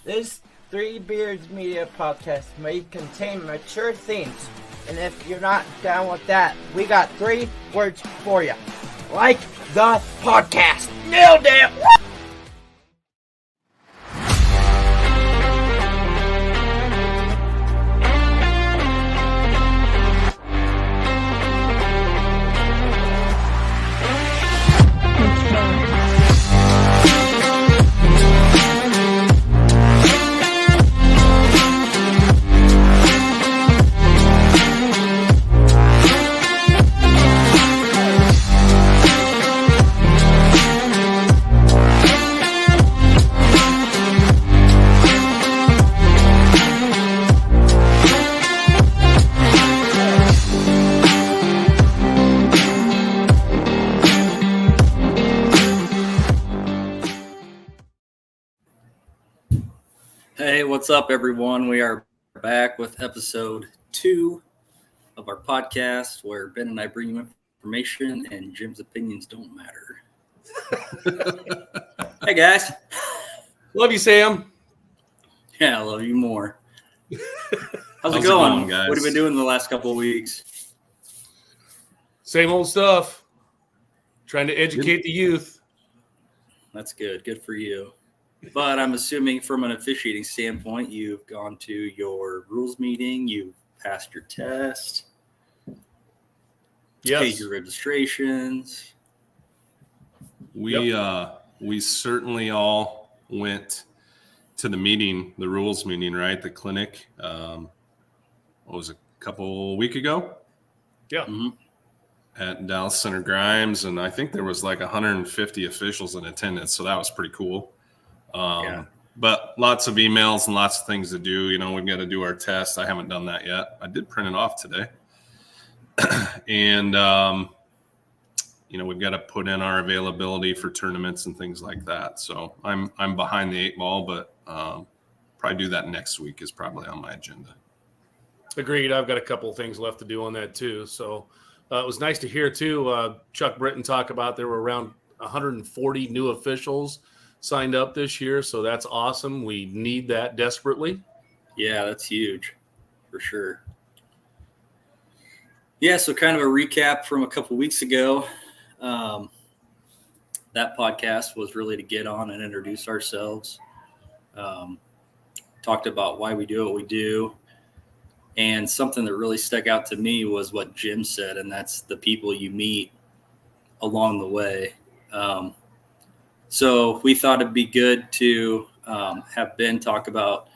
This Three Beards Media podcast may contain mature themes, and if you're not down with that, we got 3 words for you. Like the podcast. Nailed it! Hey, what's up, everyone? We are back with episode 2 of our podcast where Ben and I bring you information and Jim's opinions don't matter. Hey, guys. Love you, Sam. Yeah, I love you more. How's it going, guys? What have you been doing the last couple of weeks? Same old stuff. Trying to educate the youth. That's good. Good for you. But I'm assuming from an officiating standpoint, you've gone to your rules meeting, you've passed your test, paid your registrations. We certainly all went to the meeting, the rules meeting, right? The clinic. What was it, a couple week ago? Yeah. Mm-hmm. At Dallas Center Grimes, and I think there was like 150 officials in attendance, so that was pretty cool. But lots of emails and lots of things to do. You know, we've got to do our test. I haven't done that yet. I did print it off today. And, we've got to put in our availability for tournaments and things like that. So I'm behind the 8 ball, but probably do that next week is probably on my agenda. Agreed. I've got a couple of things left to do on that too. So it was nice to hear too, Chuck Britton talk about there were around 140 new officials signed up this year, so that's awesome. We need that desperately. Yeah, that's huge for sure. Yeah, so kind of a recap from a couple weeks ago. That podcast was really to get on and introduce ourselves. Talked about why we do what we do. And something that really stuck out to me was what Jim said, and that's the people you meet along the way. So we thought it'd be good to have Ben talk about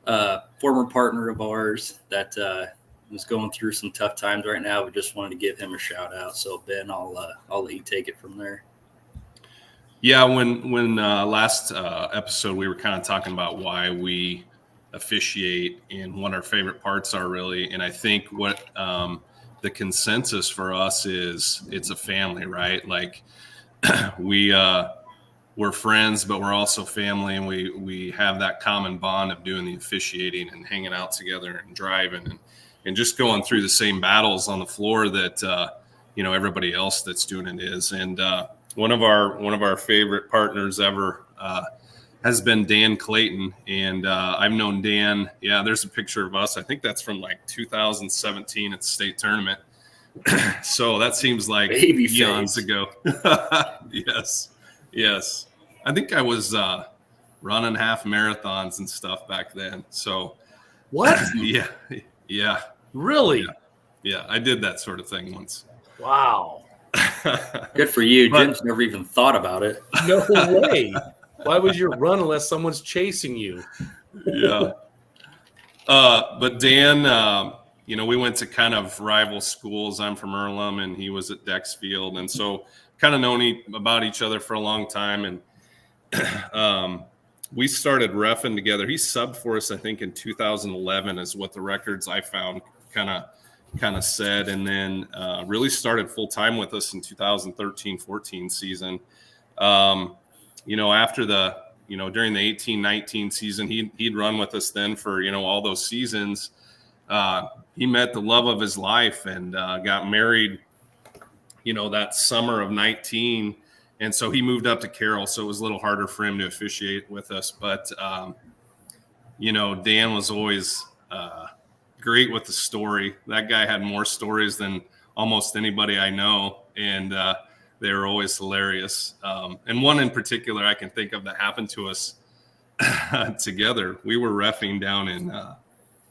a former partner of ours that is going through some tough times right now. We just wanted to give him a shout out. So Ben, I'll let you take it from there. Yeah, when last episode we were kind of talking about why we officiate and what our favorite parts are really, and I think what the consensus for us is it's a family, right? Like we're friends, but we're also family, and we have that common bond of doing the officiating and hanging out together and driving and just going through the same battles on the floor that everybody else that's doing it is. And one of our favorite partners ever has been Dan Clayton, and I've known Dan. Yeah, there's a picture of us. I think that's from like 2017 at the state tournament. So that seems like eons ago. Yes. I think I was running half marathons and stuff back then. So what? Yeah. Really? Yeah, I did that sort of thing once. Wow. Good for you. Jim's never even thought about it. No way. Why would you run unless someone's chasing you? Yeah. But Dan, we went to kind of rival schools. I'm from Earlham, and he was at Dexfield. And so kind of known about each other for a long time. And we started reffing together. He subbed for us, I think, in 2011 is what the records I found kind of said. And then really started full-time with us in 2013-14 season. After during the 18-19 season, he'd run with us then for, all those seasons. He met the love of his life and got married, that summer of 19. And so he moved up to Carroll. So it was a little harder for him to officiate with us. But Dan was always great with the story. That guy had more stories than almost anybody I know, and they were always hilarious. And one in particular I can think of that happened to us together. We were reffing down in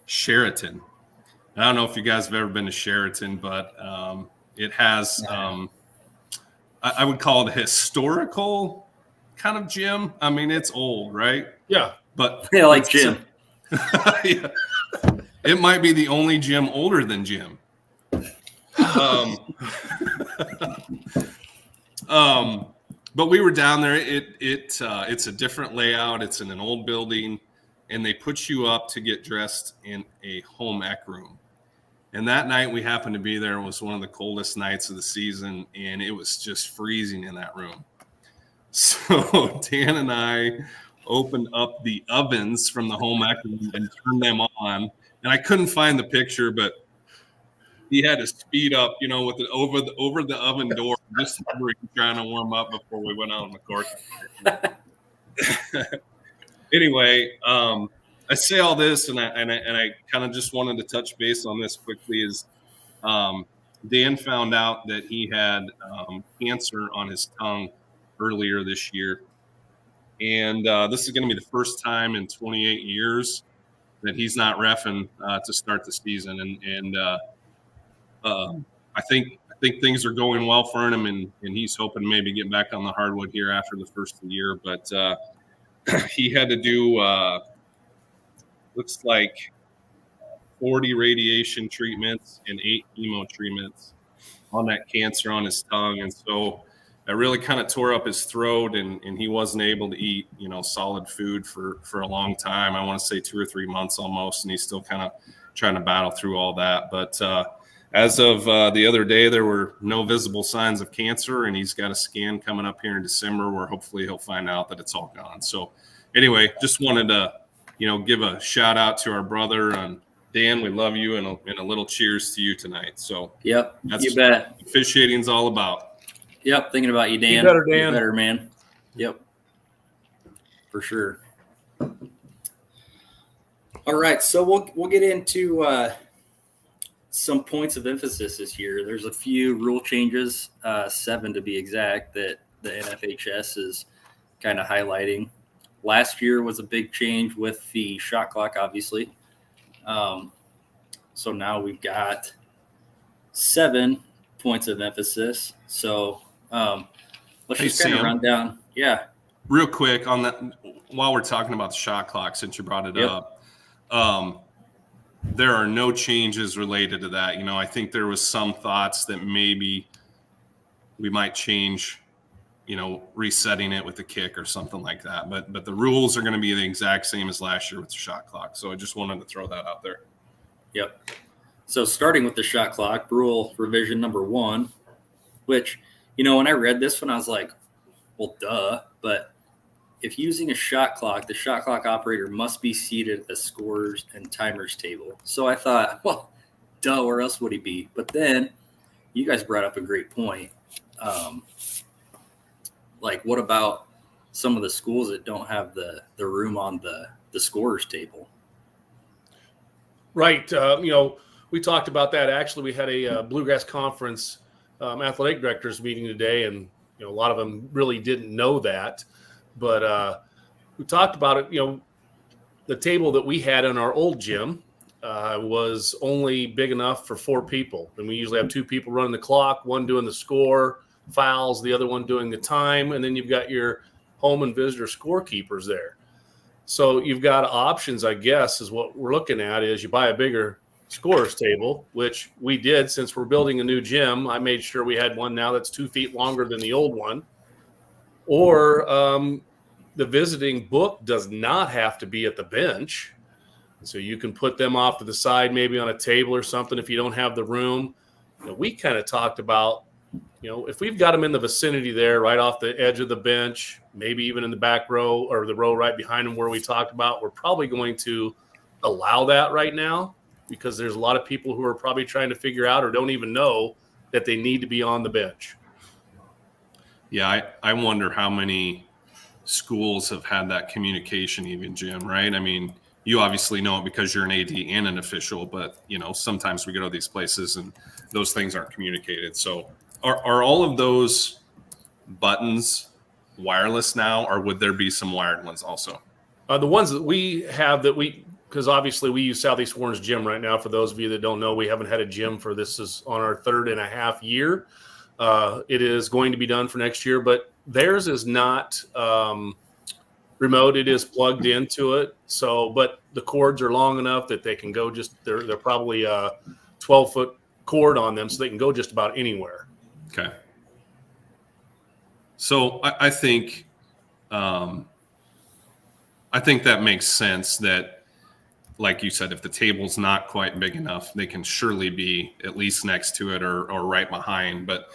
Sheraton. I don't know if you guys have ever been to Sheraton, but it has, I would call it a historical kind of gym. I mean, it's old, right? Yeah. But Yeah, like Jim. Yeah. It might be the only gym older than Jim. But we were down there. It's a different layout. It's in an old building, and they put you up to get dressed in a home ec room. And that night we happened to be there. It was one of the coldest nights of the season, and it was just freezing in that room. So Dan and I opened up the ovens from the home ec room and turned them on. And I couldn't find the picture, but he had to speed up, with it over the oven door, just trying to warm up before we went out on the court. Anyway, I say all this, and I kind of just wanted to touch base on this quickly. Is Dan found out that he had cancer on his tongue earlier this year, and this is going to be the first time in 28 years that he's not reffing to start the season, and I think things are going well for him, and he's hoping to maybe get back on the hardwood here after the first of the year. But he had to do looks like 40 radiation treatments and 8 chemo treatments on that cancer on his tongue, and so that really kind of tore up his throat, and he wasn't able to eat solid food for a long time. I want to say 2 or 3 months almost, and he's still kind of trying to battle through all that. But as of the other day, there were no visible signs of cancer, and he's got a scan coming up here in December where hopefully he'll find out that it's all gone. So anyway, just wanted to give a shout out to our brother, and Dan, we love you, and a little cheers to you tonight. So Yep, that's you bet. what officiating's all about. Yep, thinking about you, Dan. You better, Dan. You better, man. Yep, for sure. All right, so we'll get into some points of emphasis this year. There's a few rule changes, 7 to be exact, that the NFHS is kind of highlighting. Last year was a big change with the shot clock, obviously. So now we've got 7 points of emphasis. So let's just kind of run down. Yeah. Real quick on that, while we're talking about the shot clock, since you brought it up, there are no changes related to that. I think there was some thoughts that maybe we might change, resetting it with the kick or something like that. But the rules are going to be the exact same as last year with the shot clock. So I just wanted to throw that out there. Yep. So starting with the shot clock, rule revision number 1, which, when I read this one, I was like, well, duh. But if using a shot clock, the shot clock operator must be seated at the scorers and timers table. So I thought, well, duh, where else would he be? But then you guys brought up a great point. Like, what about some of the schools that don't have the room on the scorers table? Right. We talked about that. Actually, we had a Bluegrass Conference athletic directors meeting today, and a lot of them really didn't know that. But we talked about it. The table that we had in our old gym was only big enough for 4 people, and we usually have 2 people running the clock, one doing the score, fouls, the other one doing the time, and then you've got your home and visitor scorekeepers there. So you've got options, I guess, is what we're looking at. Is you buy a bigger scorers table, which we did since we're building a new gym. I made sure we had one now that's 2 feet longer than the old one. Or the visiting book does not have to be at the bench. So you can put them off to the side, maybe on a table or something if you don't have the room. We kind of talked about, if we've got them in the vicinity there, right off the edge of the bench, maybe even in the back row or the row right behind them where we talked about, we're probably going to allow that right now because there's a lot of people who are probably trying to figure out or don't even know that they need to be on the bench. Yeah, I wonder how many schools have had that communication, even, Jim, right? I mean, you obviously know it because you're an AD and an official, but sometimes we go to these places and those things aren't communicated. So are all of those buttons wireless now, or would there be some wired ones also? The ones that we have because obviously we use Southeast Warren's gym right now. For those of you that don't know, we haven't had a gym this is on our 3.5 year. It is going to be done for next year, but theirs is not remote. It is plugged into it. So, but the cords are long enough that they can go they're probably a 12-foot cord on them, so they can go just about anywhere. Okay. So I think that makes sense that, like you said, if the table's not quite big enough, they can surely be at least next to it or right behind. But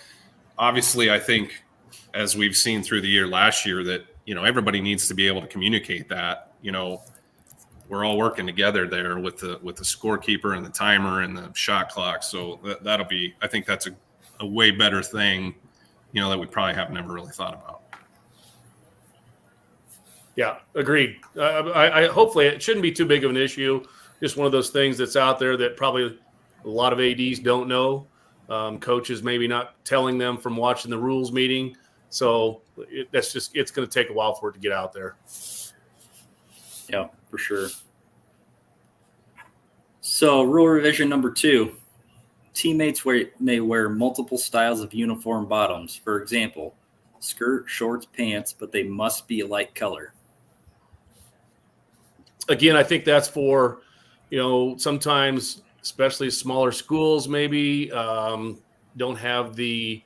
obviously, I think, as we've seen through the year last year, that, everybody needs to be able to communicate that. We're all working together there with the scorekeeper and the timer and the shot clock. So that'll be, I think that's a way better thing, that we probably have never really thought about. Yeah, agreed. I hopefully it shouldn't be too big of an issue. Just one of those things that's out there that probably a lot of ADs don't know. Coaches maybe not telling them from watching the rules meeting. So it's going to take a while for it to get out there. Yeah, for sure. So rule revision number 2, teammates may wear multiple styles of uniform bottoms. For example, skirt, shorts, pants, but they must be a light color. Again, I think that's for, sometimes, especially smaller schools, maybe don't have the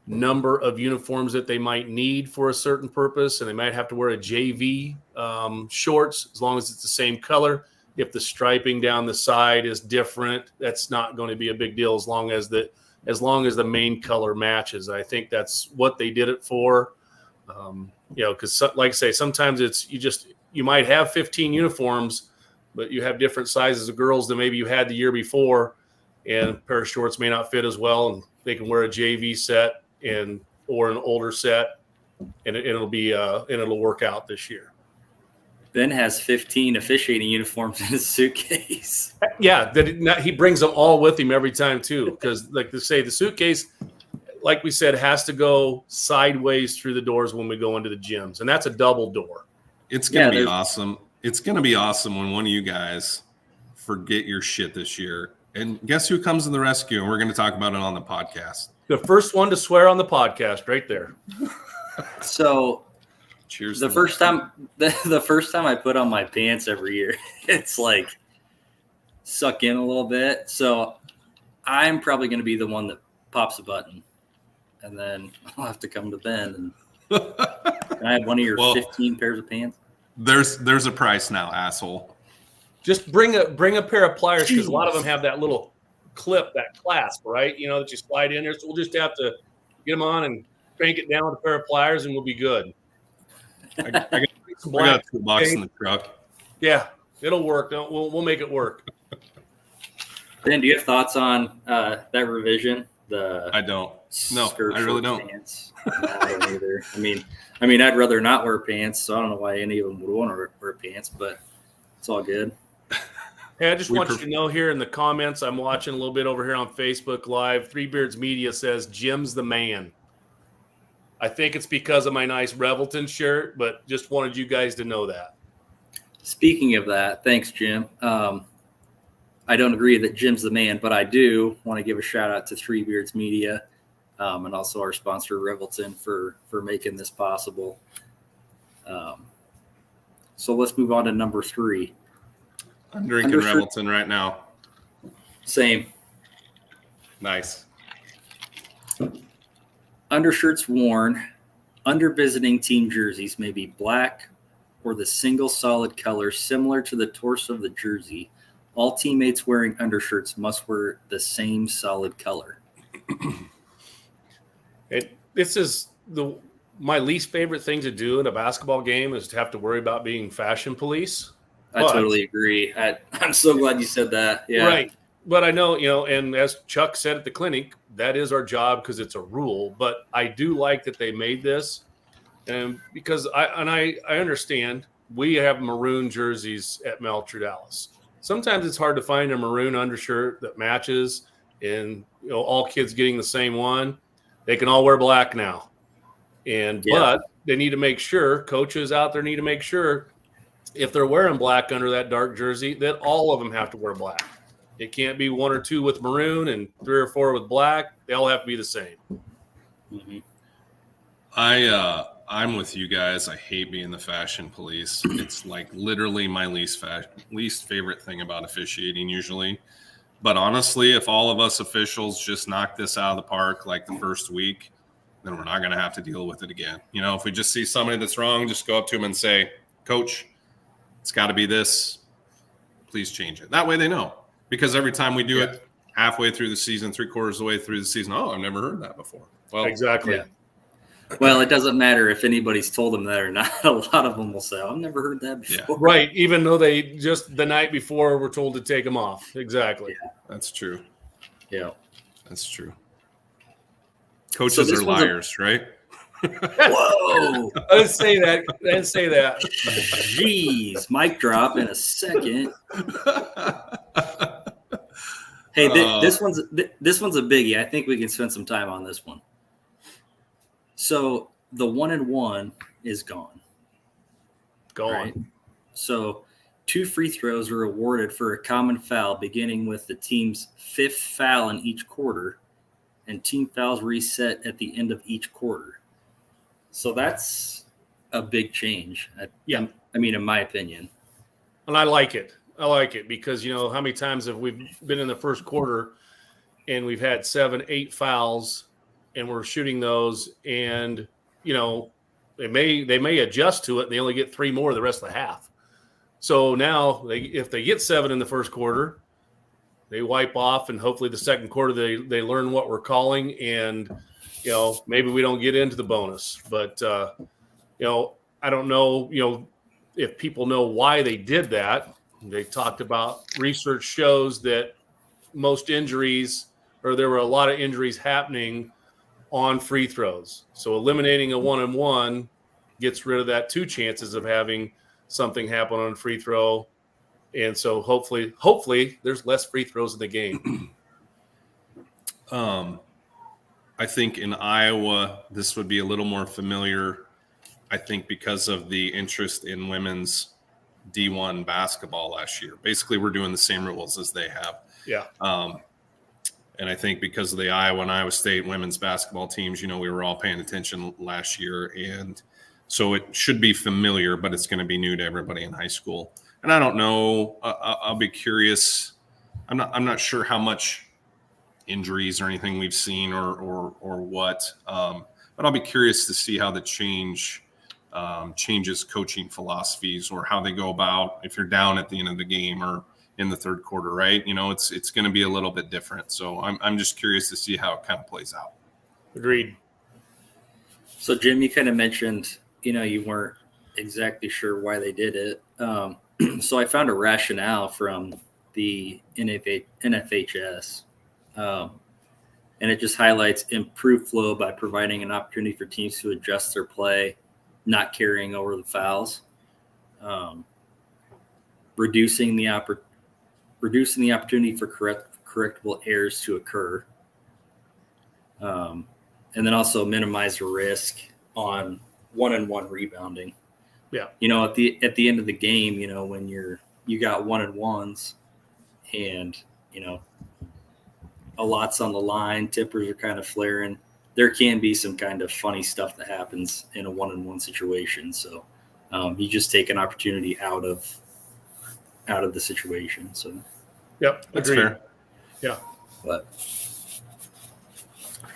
number of uniforms that they might need for a certain purpose, and they might have to wear a JV shorts as long as it's the same color. If the striping down the side is different, that's not going to be a big deal as long as the main color matches. I think that's what they did it for. Because like I say, sometimes you might have 15 uniforms, but you have different sizes of girls than maybe you had the year before, and a pair of shorts may not fit as well, and they can wear a JV set or an older set, and it'll work out this year. Ben has 15 officiating uniforms in his suitcase. Yeah, he brings them all with him every time too, because like they say, the suitcase, like we said, has to go sideways through the doors when we go into the gyms, and that's a double door. It's going to be awesome. It's going to be awesome when one of you guys forget your shit this year. And guess who comes to the rescue? And we're going to talk about it on the podcast. The first one to swear on the podcast right there. So cheers. The first time I put on my pants every year, it's like suck in a little bit. So I'm probably going to be the one that pops a button, and then I'll have to come to Ben. And can I have one of your 15 pairs of pants? There's a price now, asshole. Just bring a pair of pliers, because a lot of them have that little clip, that clasp, right? That you slide in there. So we'll just have to get them on and crank it down with a pair of pliers, and we'll be good. I got a toolbox in the truck. Yeah, it'll work. We'll make it work. Ben, do you have thoughts on that revision? I don't. No, I really don't. Pants? No, I don't either. I mean, I'd rather not wear pants, so I don't know why any of them would want to wear pants, but it's all good. Hey, I just want you to know here in the comments, I'm watching a little bit over here on Facebook Live. Three Beards Media says Jim's the man. I think it's because of my nice Revelton shirt, but just wanted you guys to know that. Speaking of that, thanks, Jim. I don't agree that Jim's the man, but I do want to give a shout out to Three Beards Media and also our sponsor, Revelton, for making this possible. So let's move on to number 3. I'm drinking Revelton right now. Same. Nice. Undershirts worn under visiting team jerseys may be black or the single solid color similar to the torso of the jersey. All teammates wearing undershirts must wear the same solid color. This is my least favorite thing to do in a basketball game is to have to worry about being fashion police. I totally agree. I'm so glad you said that. Yeah. Right. But I know, and as Chuck said at the clinic, that is our job because it's a rule. But I do like that they made this, and because I understand we have maroon jerseys at Melcher Dallas. Sometimes it's hard to find a maroon undershirt that matches, and all kids getting the same one. They can all wear black now, but they need to make sure, coaches out there need to make sure, if they're wearing black under that dark jersey, that all of them have to wear black. It can't be 1 or 2 with maroon and 3 or 4 with black. They all have to be the same. Mm-hmm. I'm with you guys. I hate being the fashion police. It's like literally my least favorite thing about officiating usually. But honestly, if all of us officials just knock this out of the park like the first week, then we're not going to have to deal with it again. If we just see somebody that's wrong, just go up to them and say, Coach, it's got to be this. Please change it. That way they know. Because every time we do it halfway through the season, 3/4 of the way through the season, I've never heard that before. Well, exactly. Yeah. Well, it doesn't matter if anybody's told them that or not. A lot of them will say, I've never heard that before. Yeah. Right. Even though they just the night before were told to take them off. Exactly. Yeah. That's true. Yeah. That's true. Coaches are liars, right? Whoa. I didn't say that. Jeez. Mic drop in a second. Hey, this one's a biggie. I think we can spend some time on this one. So the 1-and-1 is gone. Right? So 2 free throws are awarded for a common foul, beginning with the team's 5th foul in each quarter, and team fouls reset at the end of each quarter. So that's a big change. I mean, in my opinion. And I like it. Because, how many times have we been in the first quarter and we've had 7, 8 fouls and we're shooting those, and, they may adjust to it and they only get 3 more the rest of the half. So now if they get 7 in the first quarter, they wipe off, and hopefully the second quarter they learn what we're calling, and, maybe we don't get into the bonus. But, I don't know, if people know why they did that. They talked about research shows that there were a lot of injuries happening on free throws. So eliminating a 1-and-1 gets rid of that 2 chances of having something happen on a free throw. And so hopefully there's less free throws in the game. I think in Iowa, this would be a little more familiar, I think, because of the interest in women's D1 basketball last year. Basically, we're doing the same rules as they have. Yeah. And I think because of the Iowa and Iowa State women's basketball teams, we were all paying attention last year. And so it should be familiar, but it's going to be new to everybody in high school. And I don't know. I'll be curious. I'm not sure how much injuries or anything we've seen or what. But I'll be curious to see how the changes coaching philosophies, or how they go about if you're down at the end of the game or in the third quarter, right? It's going to be a little bit different. So I'm just curious to see how it kind of plays out. Agreed. So Jim, you kind of mentioned, you weren't exactly sure why they did it. So I found a rationale from the NFHS, and it just highlights improved flow by providing an opportunity for teams to adjust their play, not carrying over the fouls, reducing the opportunity for correctable errors to occur, and then also minimize the risk on 1-and-1 rebounding. Yeah. At the end of the game, when you got 1-and-1s, and a lot's on the line, tippers are kind of flaring, there can be some kind of funny stuff that happens in a 1-and-1 situation. So you just take an opportunity out of the situation. So yep, That's agreed. fair. Yeah. but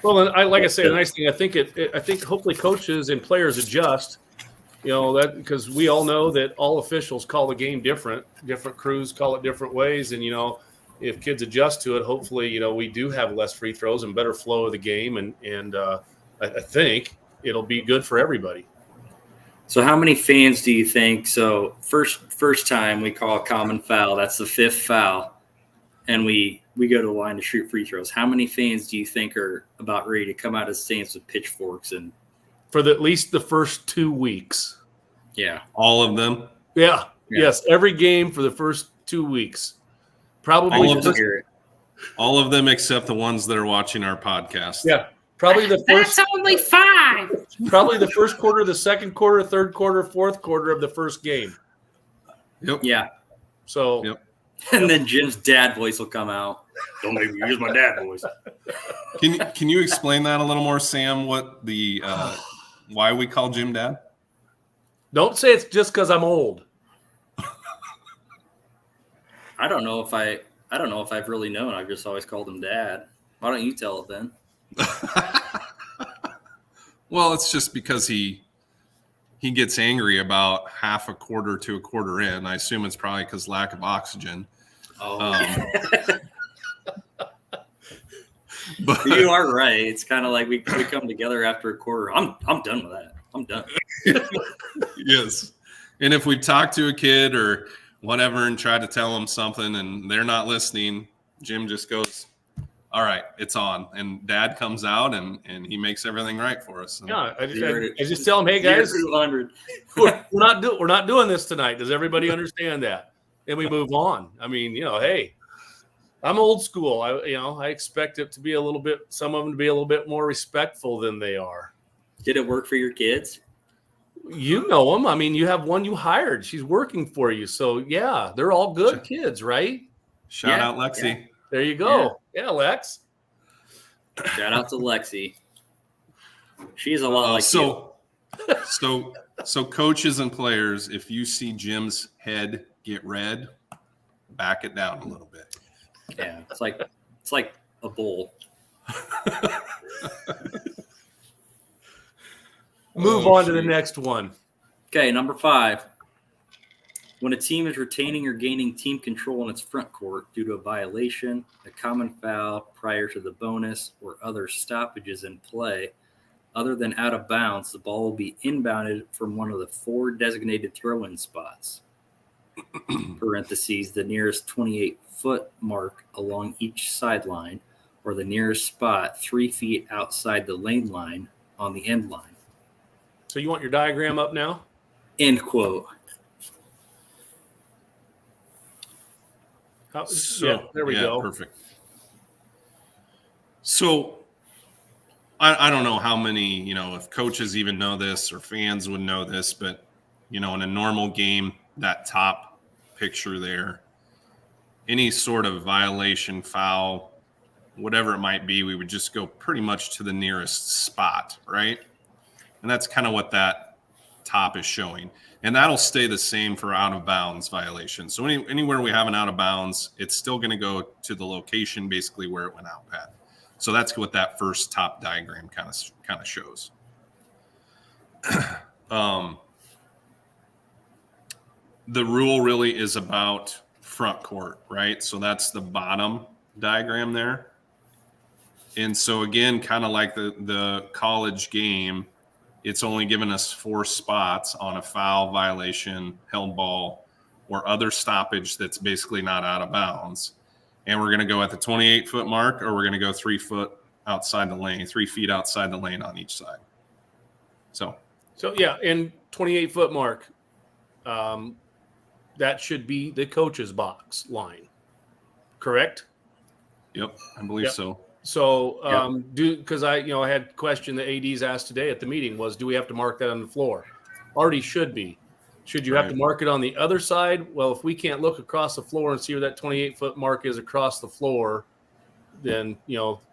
Well, and I say, the nice thing, I think hopefully coaches and players adjust, that because we all know that all officials call the game different crews call it different ways. And, if kids adjust to it, hopefully, we do have less free throws and better flow of the game. And I think it'll be good for everybody. So how many fans do you think? So first time we call a common foul, that's the 5th foul, and we go to the line to shoot free throws. How many fans do you think are about ready to come out of the stands with pitchforks? And For at least the first 2 weeks. yeah, All of them. Yeah. Yeah. Yes. Every game for the first 2 weeks. Probably. All of Just the- hear it. All of them except the ones that are watching our podcast. Yeah. Probably the first. That's only 5. Probably the first quarter, the second quarter, third quarter, fourth quarter of the first game. Yep. Yeah. So. Yep. And then Jim's dad voice will come out. Don't make me use my dad voice. Can you explain that a little more, Sam? What the why we call Jim Dad? Don't say it's just because I'm old. I don't know if I've really known. I've just always called him dad. Why don't you tell it then? Well, it's just because he gets angry about half a quarter to a quarter in. I assume it's probably because lack of oxygen. Oh, But you are right. It's kind of like we come together after a quarter. I'm done with that. I'm done. yes. And if we talk to a kid or whatever and try to tell them something and they're not listening, Jim just goes, all right, it's on. And Dad comes out and he makes everything right for us. And Yeah, I Zero just tell them, hey guys, 200. we're not doing this tonight. Does everybody understand that? And we move on. I mean, hey, I'm old school. I expect it to be some of them to be a little bit more respectful than they are. Did it work for your kids? You know them. I mean, you have one you hired. She's working for you. So yeah, they're all good kids, right? shout Yeah, out Lexi. There you go. Yeah, Lex. Shout out to Lexi. She's a lot like you. So coaches and players, if you see Jim's head get red, back it down a little bit. Yeah, it's like a bull. Move on to the next one. Okay, number 5. When a team is retaining or gaining team control in its front court due to a violation, a common foul prior to the bonus, or other stoppages in play, other than out of bounds, the ball will be inbounded from one of the 4 designated throw-in spots. Parentheses, the nearest 28-foot mark along each sideline, or the nearest spot 3 feet outside the lane line on the end line. So you want your diagram up now? End quote. There we go. Perfect. So I don't know how many, if coaches even know this or fans would know this, but, in a normal game, that top picture there, any sort of violation, foul, whatever it might be, we would just go pretty much to the nearest spot, right? And that's kind of what that top is showing. And that'll stay the same for out of bounds violations. So anywhere we have an out of bounds, it's still going to go to the location basically where it went out at. So that's what that first top diagram kind of shows. The rule really is about front court, right? So that's the bottom diagram there. And so again, kind of like the college game, it's only given us 4 spots on a foul, violation, held ball, or other stoppage that's basically not out of bounds. And we're going to go at the 28-foot mark, or we're going to go 3 feet outside the lane on each side. So yeah, in 28-foot mark, that should be the coach's box line, correct? Yep, I believe Yep. so. So because I had a question the ADs asked today at the meeting was, do we have to mark that on the floor? Already should be. Should you have to Right. mark it on the other side? Well, if we can't look across the floor and see where that 28-foot mark is across the floor, then,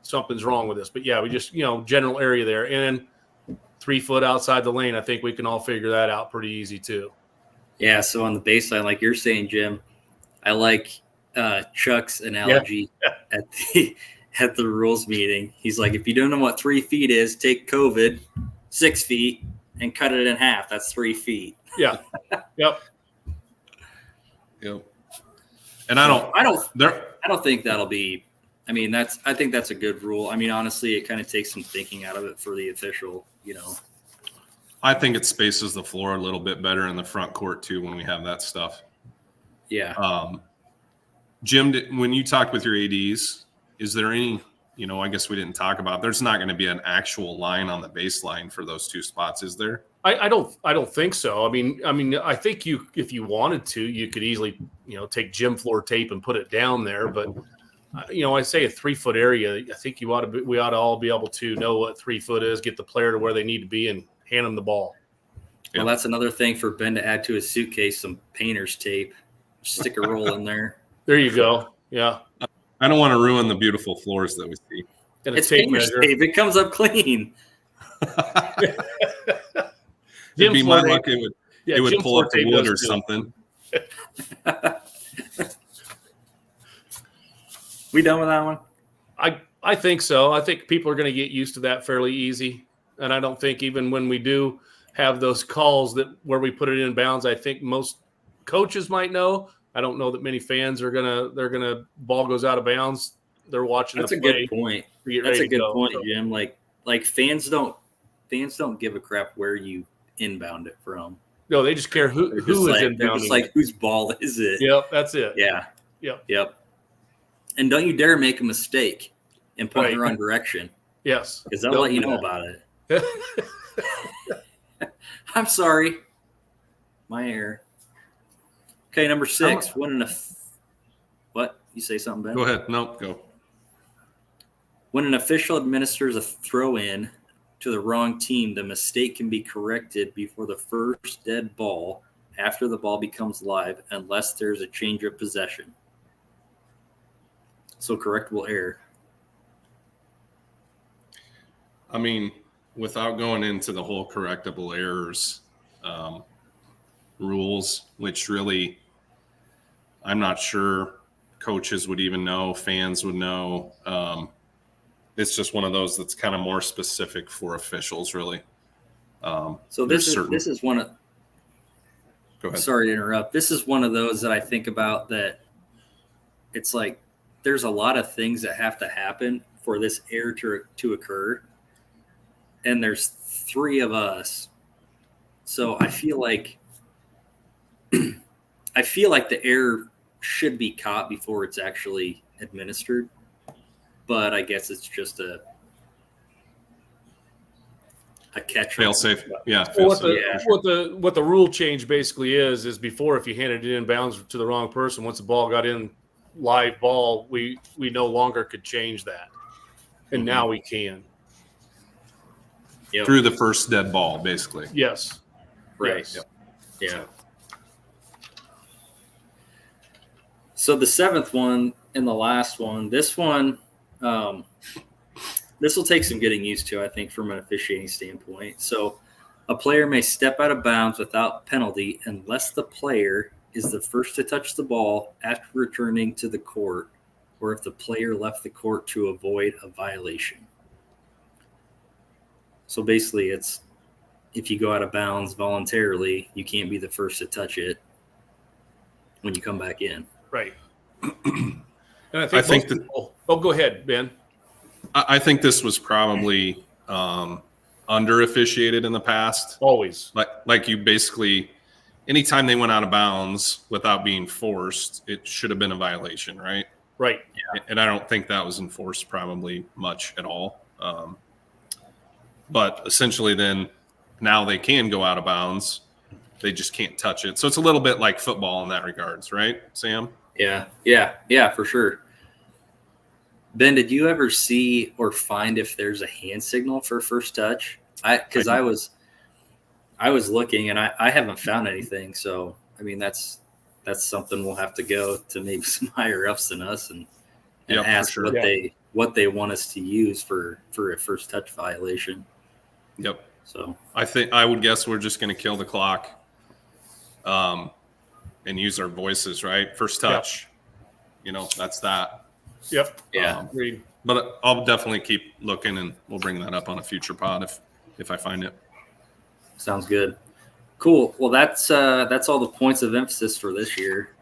something's wrong with this. But yeah, we just, general area there. And 3 foot outside the lane, I think we can all figure that out pretty easy too. Yeah, so on the baseline, like you're saying, Jim, I like Chuck's analogy at the rules meeting. He's like, if you don't know what 3 feet is, take COVID, 6 feet, and cut it in half. That's 3 feet. Yeah. Yep. Yep. And I don't think that'll be. I mean, I think that's a good rule. I mean, honestly, it kind of takes some thinking out of it for the official. I think it spaces the floor a little bit better in the front court too when we have that stuff. Yeah. Jim, when you talked with your ADs, is there any, I guess we didn't talk about, there's not going to be an actual line on the baseline for those two spots, is there? I don't think so. I mean, I think if you wanted to, you could easily, take gym floor tape and put it down there. But, I say a 3 foot area. I think we ought to all be able to know what 3 foot is, get the player to where they need to be, and hand them the ball. Well, that's another thing for Ben to add to his suitcase, some painter's tape, stick a roll in there. There you go. Yeah. I don't want to ruin the beautiful floors that we see. And It's painter's tape. It comes up clean. It'd be my luck. It would pull up the wood or too. something. We done with that one? I think so. I think people are going to get used to that fairly easy. And I don't think even when we do have those calls where we put it in bounds, I think most coaches might know. I don't know that many fans they're gonna ball goes out of bounds. They're watching. That's a good point. That's a good point, Jim. Like fans don't give a crap where you inbound it from. No, they just care who is inbounding. They're just like, whose ball is it? Yep, that's it. Yeah. Yep. And don't you dare make a mistake and point in the wrong direction. Yes. Because they'll let you know about it. I'm sorry. My error. Okay, number 6. What? You say something, Ben? Go ahead. No, go. When an official administers a throw-in to the wrong team, the mistake can be corrected before the first dead ball after the ball becomes live unless there's a change of possession. So correctable error. I mean, without going into the whole correctable errors rules, which really I'm not sure coaches would even know, fans would know. It's just one of those that's kind of more specific for officials, really. So this is one of. Go ahead. Sorry to interrupt. This is one of those that I think about that. It's like there's a lot of things that have to happen for this error to occur, and there's 3 of us. So I feel like the error should be caught before it's actually administered, but I guess it's just a catch. Fail safe. Yeah. Well, what the rule change basically is before, if you handed it in bounds to the wrong person, once the ball got in live ball, we no longer could change that, and now we can. Yep. Through the first dead ball, basically. Yes. Right. Yes. Yeah. So the 7th one and the last one, this one, this will take some getting used to, I think, from an officiating standpoint. So a player may step out of bounds without penalty unless the player is the first to touch the ball after returning to the court, or if the player left the court to avoid a violation. So basically, it's if you go out of bounds voluntarily, you can't be the first to touch it when you come back in. Right. And I think people, go ahead, Ben. I think this was probably under officiated in the past. Always. Like you basically, anytime they went out of bounds without being forced, it should have been a violation, right? Right. Yeah. And I don't think that was enforced probably much at all. But essentially then now they can go out of bounds. They just can't touch it. So it's a little bit like football in that regards, right, Sam? Yeah, for sure. Ben, did you ever see or find if there's a hand signal for first touch? Because I was looking and I haven't found anything. So I mean that's something we'll have to go to maybe some higher ups than us and ask what they want us to use for a first touch violation. Yep. So I would guess we're just going to kill the clock, and use our voices, right? First touch, that's that. Yep. Yeah. Agreed. But I'll definitely keep looking, and we'll bring that up on a future pod if I find it. Sounds good. Cool. Well, that's all the points of emphasis for this year.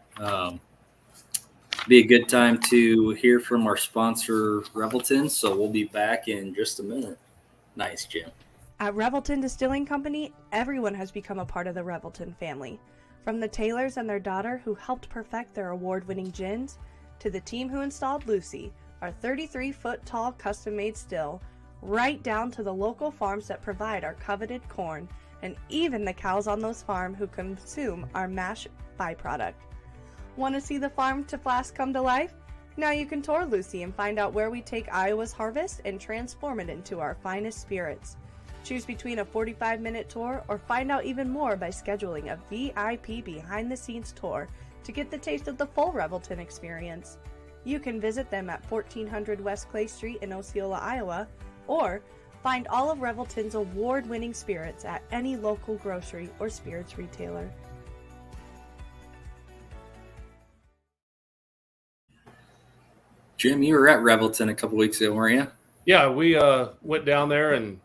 Be a good time to hear from our sponsor, Revelton. So we'll be back in just a minute. Nice, Jim. At Revelton Distilling Company, everyone has become a part of the Revelton family. From the Taylors and their daughter who helped perfect their award-winning gins, to the team who installed Lucy, our 33-foot tall custom-made still, right down to the local farms that provide our coveted corn, and even the cows on those farms who consume our mash byproduct. Want to see the farm to flask come to life? Now you can tour Lucy and find out where we take Iowa's harvest and transform it into our finest spirits. Choose between a 45-minute tour or find out even more by scheduling a VIP behind-the-scenes tour to get the taste of the full Revelton experience. You can visit them at 1400 West Clay Street in Osceola, Iowa, or find all of Revelton's award-winning spirits at any local grocery or spirits retailer. Jim, you were at Revelton a couple weeks ago, weren't you? Yeah, we went down there and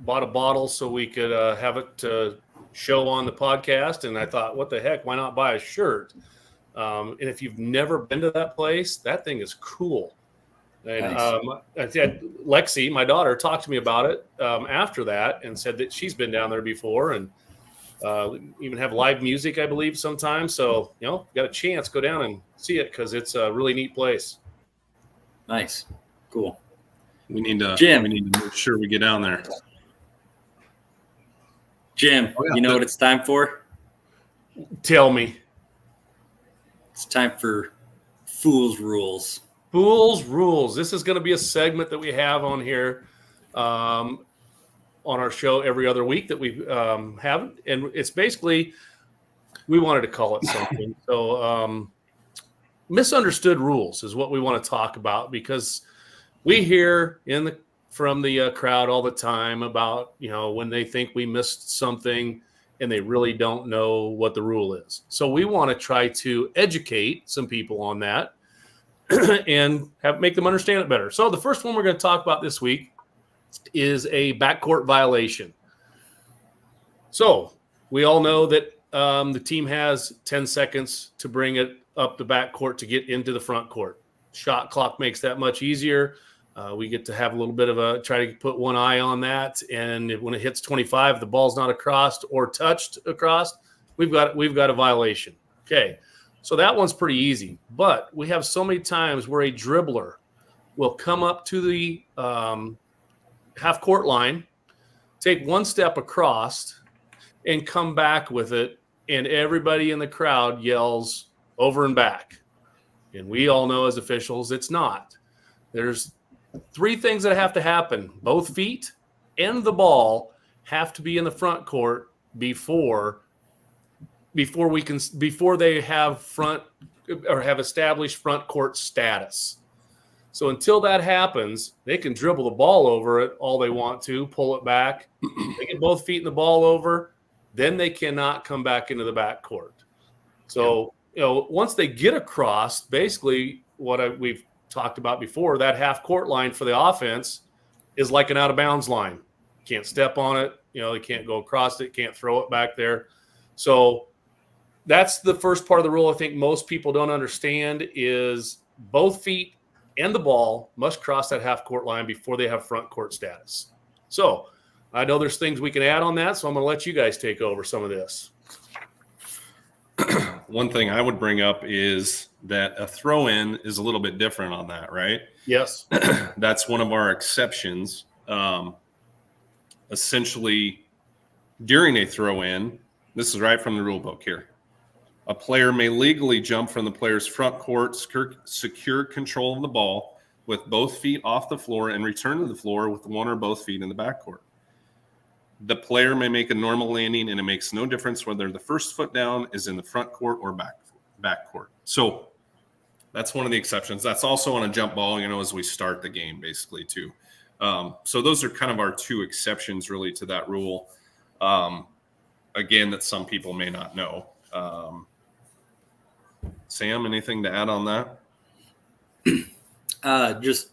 bought a bottle so we could have it show on the podcast. And I thought, what the heck? Why not buy a shirt? And if you've never been to that place, that thing is cool. And I said, Lexi, my daughter, talked to me about it after that and said that she's been down there before and even have live music, I believe, sometimes. So, got a chance, go down and see it because it's a really neat place. Nice. Cool. We need to Jim. make sure we get down there. Jim, Oh, yeah. You know what it's time for? Tell me. It's time for Fool's Rules. Fool's Rules. This is going to be a segment that we have on here on our show every other week that we have. And it's basically, we wanted to call it something. So misunderstood rules is what we want to talk about because we hear from the crowd all the time about, when they think we missed something and they really don't know what the rule is. So we want to try to educate some people on that and make them understand it better. So the first one we're going to talk about this week is a backcourt violation. So we all know that the team has 10 seconds to bring it up the backcourt to get into the front court. Shot clock makes that much easier. We get to have a little bit of try to put one eye on that. And when it hits 25, the ball's not across or touched across, we've got a violation. Okay. So that one's pretty easy, but we have so many times where a dribbler will come up to the half court line, take one step across and come back with it. And everybody in the crowd yells over and back. And we all know as officials, it's not. There's three things that have to happen. Both feet and the ball have to be in the front court before they have front or have established front court status. So until that happens, they can dribble the ball over it all they want to, pull it back. They get both feet in the ball over, then they cannot come back into the back court. So, once they get across, basically we've talked about before, that half court line for the offense is like an out of bounds line. Can't step on it. They can't go across it, can't throw it back there. So that's the first part of the rule I think most people don't understand is both feet and the ball must cross that half court line before they have front court status. So I know there's things we can add on that, so I'm going to let you guys take over some of this. One thing I would bring up is that a throw-in is a little bit different on that, right? Yes. That's one of our exceptions. Essentially, during a throw-in, this is right from the rule book here. A player may legally jump from the player's front court, secure control of the ball with both feet off the floor and return to the floor with one or both feet in the backcourt. The player may make a normal landing, and it makes no difference whether the first foot down is in the front court or back court. So that's one of the exceptions. That's also on a jump ball, as we start the game, basically, too. So those are kind of our two exceptions, really, to that rule. Again, that some people may not know. Sam, anything to add on that? Just,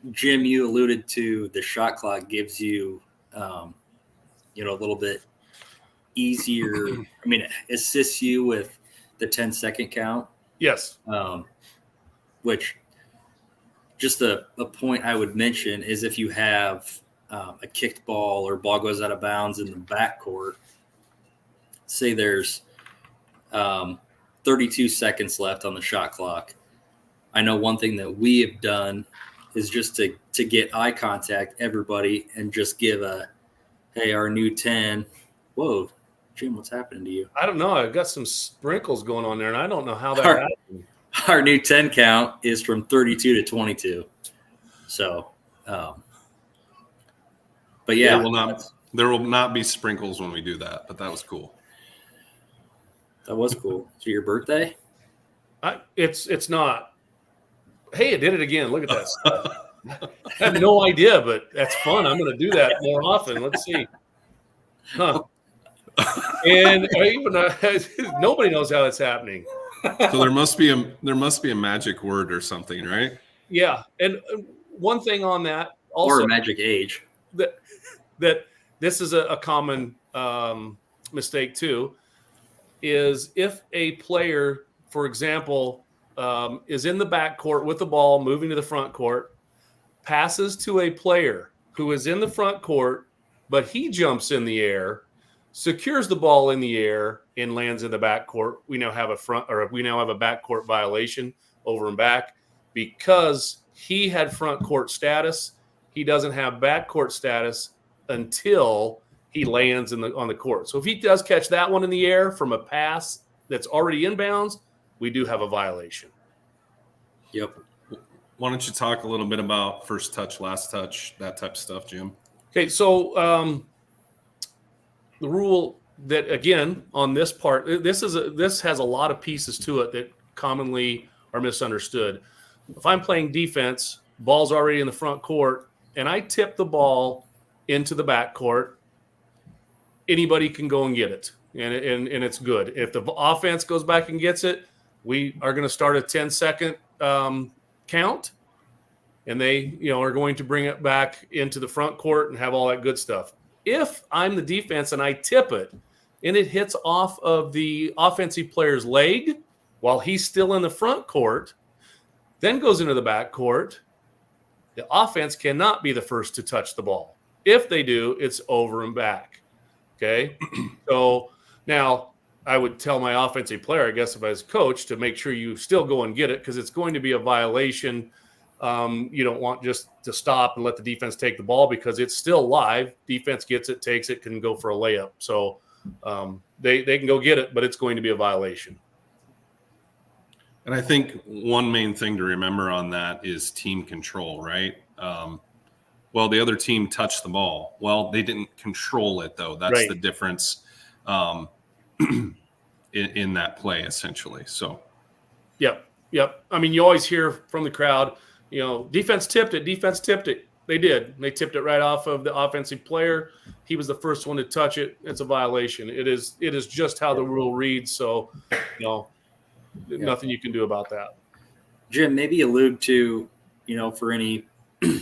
Jim, you alluded to the shot clock gives you a little bit easier. It assists you with the 10-second count. Yes. Which just a point I would mention is if you have a kicked ball or ball goes out of bounds in the backcourt, say there's 32 seconds left on the shot clock. I know one thing that we have done is just to get eye contact, everybody, and just give hey, our new 10. Whoa, Jim, what's happening to you? I don't know. I've got some sprinkles going on there, and I don't know how that Our- happened. Our new 10 count is from 32 to 22. So, but yeah, There will not be sprinkles when we do that, but that was cool. that was cool. So your birthday? It's not. Hey, it did it again. Look at that stuff. I have no idea, but that's fun. I'm going to do that more often. Let's see. Huh. And even nobody knows how it's happening. So there must be a magic word or something, right? Yeah, and one thing on that Or also a magic age? that this is a common mistake too, is if a player, for example, is in the back court with the ball moving to the front court, passes to a player who is in the front court, but he jumps in the air, secures the ball in the air, and lands in the back court, we now have a back court violation over and back because he had front court status. He doesn't have back court status until he lands on the court. So if he does catch that one in the air from a pass that's already inbounds, we do have a violation. Yep. Why don't you talk a little bit about first touch, last touch, that type of stuff, Jim? Okay, so the rule that, again, on this part, this has a lot of pieces to it that commonly are misunderstood. If I'm playing defense, ball's already in the front court, and I tip the ball into the back court, anybody can go and get it, and it's good. If the offense goes back and gets it, we are going to start a 10-second count, and they are going to bring it back into the front court and have all that good stuff. If I'm the defense and I tip it and it hits off of the offensive player's leg while he's still in the front court, then goes into the back court, the offense cannot be the first to touch the ball. If they do, it's over and back. Okay? So now I would tell my offensive player, I guess if I was coach, to make sure you still go and get it because it's going to be a violation. You don't want just to stop and let the defense take the ball because it's still live. Defense gets it, takes it, can go for a layup. So they can go get it, but it's going to be a violation. And I think one main thing to remember on that is team control, right? Well, the other team touched the ball. Well, they didn't control it, though. That's right. The difference in that play, essentially. So, Yep. I mean, you always hear from the crowd, defense tipped it. They did. They tipped it right off of the offensive player. He was the first one to touch it. It's a violation. It is just how the rule reads. So, nothing you can do about that. Jim, maybe allude to, for any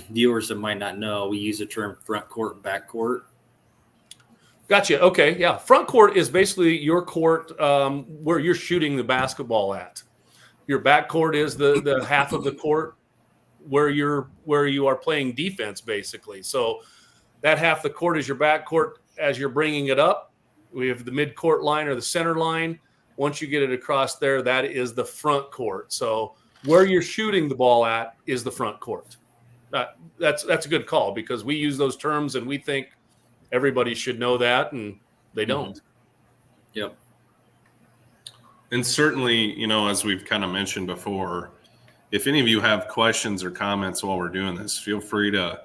viewers that might not know, we use the term front court and back court. Gotcha. Okay. Yeah. Front court is basically your court where you're shooting the basketball at. Your back court is the half of the court where you are playing defense, basically. So that half the court is your back court as you're bringing it up. We have the mid-court line or the center line. Once you get it across there, that is the front court. So where you're shooting the ball at is the front court. That's a good call because we use those terms and we think everybody should know that, and they don't. Yep. and certainly, as we've kind of mentioned before, if any of you have questions or comments while we're doing this, feel free to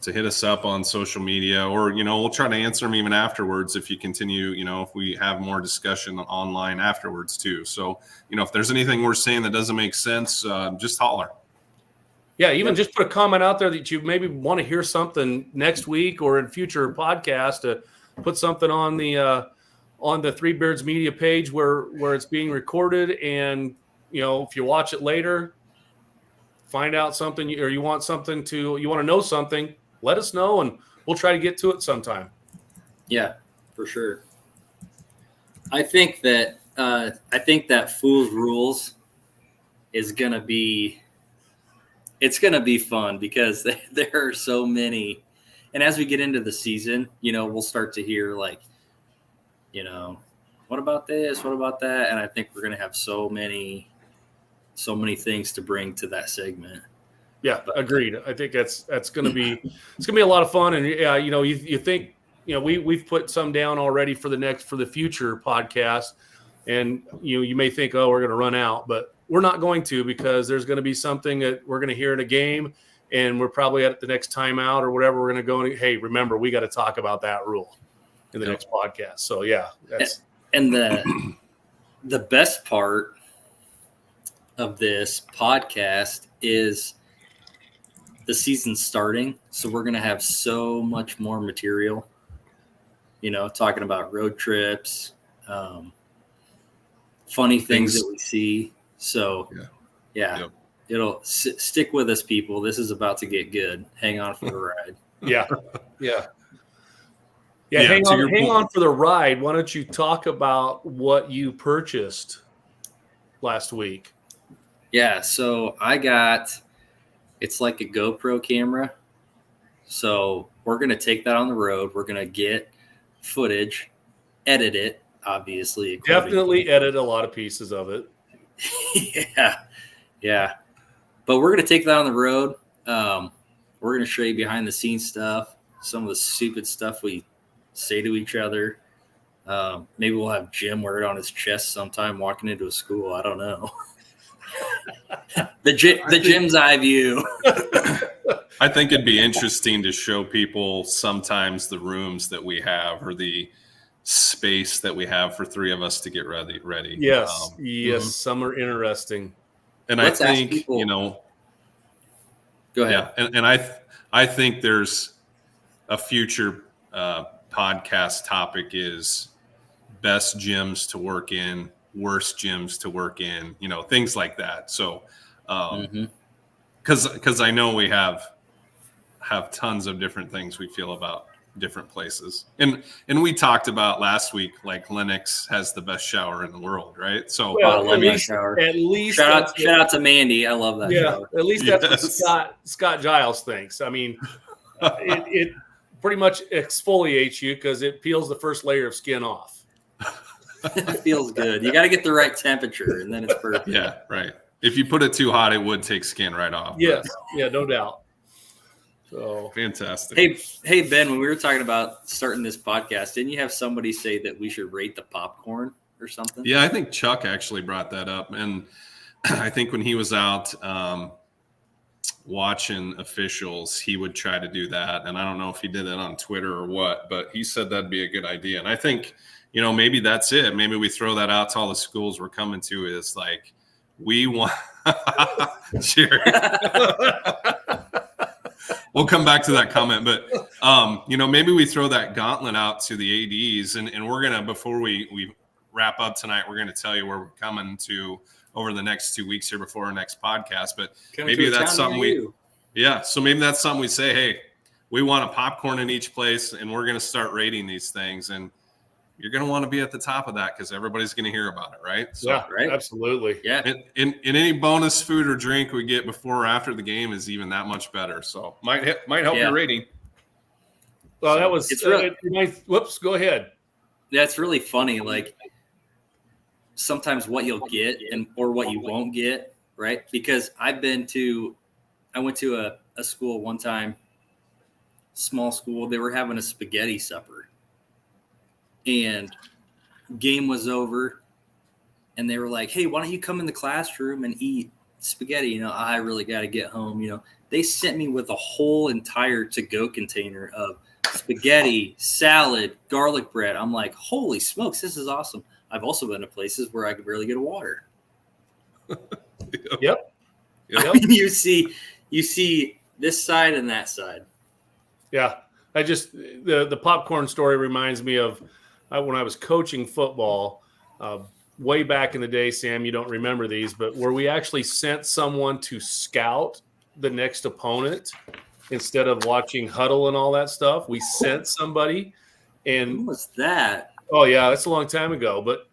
hit us up on social media, or, we'll try to answer them even afterwards if you continue, if we have more discussion online afterwards too. So, if there's anything we're saying that doesn't make sense, just holler. Yeah, even just put a comment out there that you maybe want to hear something next week or in future podcasts, to put something on the Three Beards Media page where it's being recorded. And, if you watch it later, find out something, or you want to know something, let us know and we'll try to get to it sometime. Yeah, for sure. I think that Fool's Rules is going to be fun because there are so many. And as we get into the season, we'll start to hear what about this? What about that? And I think we're going to have so many so many things to bring to that segment. Yeah, agreed. I think that's going to be a lot of fun. And yeah, you think, we've put some down already for the future podcast, and you may think, oh, we're going to run out, but we're not going to, because there's going to be something that we're going to hear in a game, and we're probably at the next timeout or whatever. We're going to go and, hey, remember, we got to talk about that rule in the next podcast. So yeah, that's and the best part of this podcast is the season's starting, so we're going to have so much more material, talking about road trips, funny things that we see. So yeah. It'll stick with us, people. This is about to get good. Hang on for the ride. Yeah. Hang on for the ride. Why don't you talk about what you purchased last week? Yeah, so it's like a GoPro camera. So we're going to take that on the road. We're going to get footage, edit it, obviously. Definitely edit a lot of pieces of it. Yeah. But we're going to take that on the road. We're going to show you behind the scenes stuff, some of the stupid stuff we say to each other. Maybe we'll have Jim wear it on his chest sometime walking into a school. I don't know. The Jim's eye view. I think it'd be interesting to show people sometimes the rooms that we have, or the space that we have for three of us to get ready. Yes. Some are interesting. And Let's I think, go ahead. Yeah, and I think there's a future podcast topic is best gyms to work in, worst gyms to work in, things like that. So, because I know we have tons of different things we feel about different places, and we talked about last week, like Lennox has the best shower in the world, right? So I love that shower. At least shout out to Mandy. I love that shower. At least that's what Scott Giles thinks. I mean, it pretty much exfoliates you because it peels the first layer of skin off. It feels good. You got to get the right temperature, and then it's perfect. Yeah, right. If you put it too hot, it would take skin right off. Yes, no doubt. So fantastic. Hey Ben, when we were talking about starting this podcast, didn't you have somebody say that we should rate the popcorn or something? Yeah, I think Chuck actually brought that up, and I think when he was out watching officials, he would try to do that. And I don't know if he did it on Twitter or what, but he said that'd be a good idea. And I think, maybe that's it. Maybe we throw that out to all the schools we're coming to, is like, we want Sherry. We'll come back to that comment, but maybe we throw that gauntlet out to the ADs, and we're gonna, before we wrap up tonight, we're gonna tell you where we're coming to over the next 2 weeks here before our next podcast. But maybe that's something so maybe that's something we say, hey, we want a popcorn in each place, and we're gonna start rating these things, and you're going to want to be at the top of that because everybody's going to hear about it, right? So, yeah, right. Absolutely. Yeah. And any bonus food or drink we get before or after the game is even that much better. So might help your rating. Well, that was nice. Whoops, go ahead. Yeah, it's really funny. Like sometimes what you'll get or what you won't get, right? Because I went to a school one time, small school. They were having a spaghetti supper. And game was over, and they were like, hey, why don't you come in the classroom and eat spaghetti? I really got to get home. They sent me with a whole entire to-go container of spaghetti, salad, garlic bread. I'm like, holy smokes, this is awesome. I've also been to places where I could barely get a water. Yep. You see this side and that side. Yeah. I just the popcorn story reminds me of when I was coaching football way back in the day. Sam, you don't remember these, but where we actually sent someone to scout the next opponent instead of watching huddle and all that stuff. We sent somebody. And when was that? Oh yeah, that's a long time ago. But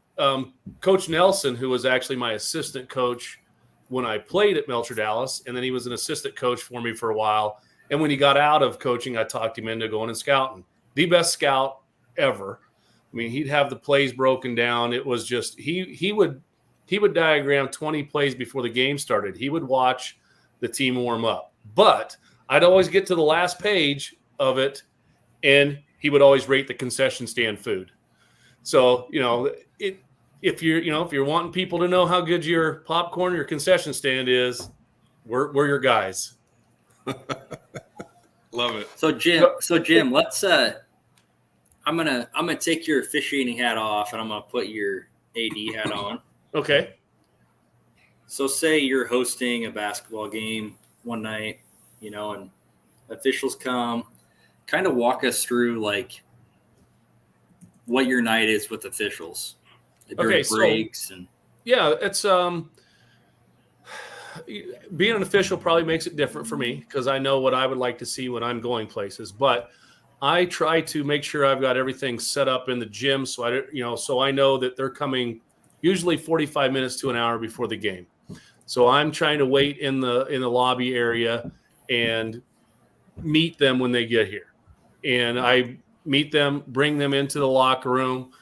Coach Nelson, who was actually my assistant coach when I played at Melcher Dallas, and then he was an assistant coach for me for a while. And when he got out of coaching, I talked him into going and scouting. The best scout ever. I mean, he'd have the plays broken down. It was just he would he would diagram 20 plays before the game started. He would watch the team warm up. But I'd always get to the last page of it, and he would always rate the concession stand food. So, if you're wanting people to know how good your popcorn, your concession stand is, we're your guys. Love it. So Jim, let's I'm gonna take your officiating hat off and I'm gonna put your AD hat on. Okay. So say you're hosting a basketball game one night, and officials come, kind of walk us through like what your night is with officials during breaks and yeah, it's being an official probably makes it different for me because I know what I would like to see when I'm going places, but I try to make sure I've got everything set up in the gym so I know that they're coming usually 45 minutes to an hour before the game. So I'm trying to wait in the lobby area and meet them when they get here. And I meet them, bring them into the locker room.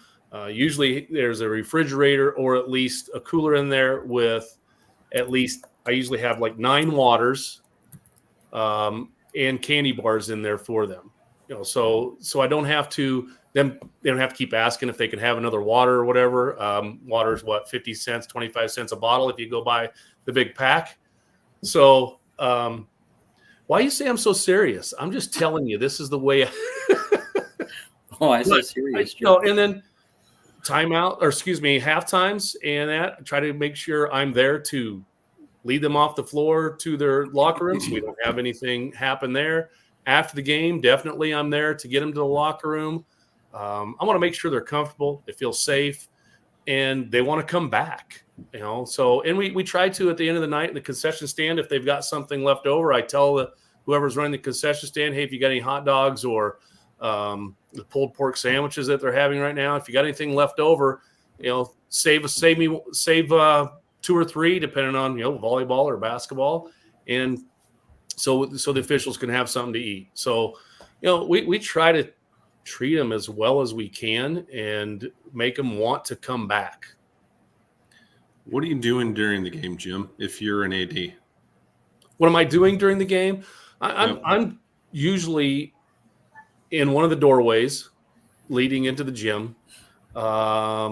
Usually there's a refrigerator or at least a cooler in there with at least, I usually have like 9 waters and candy bars in there for them. So I don't have to, they don't have to keep asking if they can have another water or whatever. Water's 50 cents, 25 cents a bottle if you go buy the big pack. So why you say I'm so serious? I'm just telling you, this is the way. Oh, I'm so serious. And then half times and that, try to make sure I'm there to lead them off the floor to their locker room so we don't have anything happen there. After the game, definitely I'm there to get them to the locker room. I want to make sure they're comfortable, they feel safe, and they want to come back. So, and we try to at the end of the night in the concession stand, if they've got something left over, I tell whoever's running the concession stand, hey, if you got any hot dogs or the pulled pork sandwiches that they're having right now, if you got anything left over, save 2 or 3, depending on volleyball or basketball, and so the officials can have something to eat. So, we try to treat them as well as we can and make them want to come back. What are you doing during the game, Jim, if you're an AD? What am I doing during the game? I'm usually in one of the doorways leading into the gym,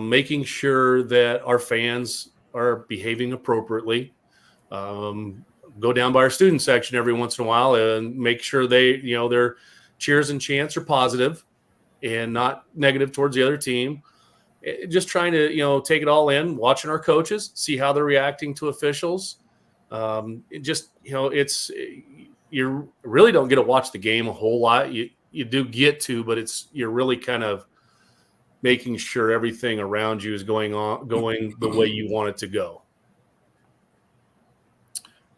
making sure that our fans are behaving appropriately. Go down by our student section every once in a while and make sure their cheers and chants are positive and not negative towards the other team. Just trying to, take it all in, watching our coaches, see how they're reacting to officials. You really don't get to watch the game a whole lot. You do get to, but you're really kind of making sure everything around you is going the way you want it to go.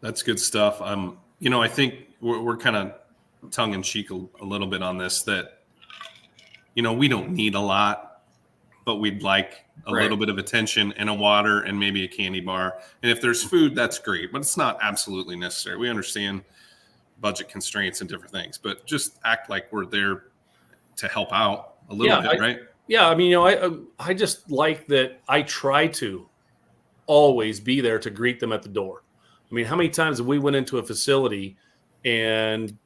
That's good stuff. I think we're kind of tongue in cheek a little bit on this, that, we don't need a lot, but we'd like a little bit of attention and a water and maybe a candy bar. And if there's food, that's great, but it's not absolutely necessary. We understand budget constraints and different things, but just act like we're there to help out a little bit, right? Yeah. I just like that. I try to always be there to greet them at the door. How many times have we went into a facility and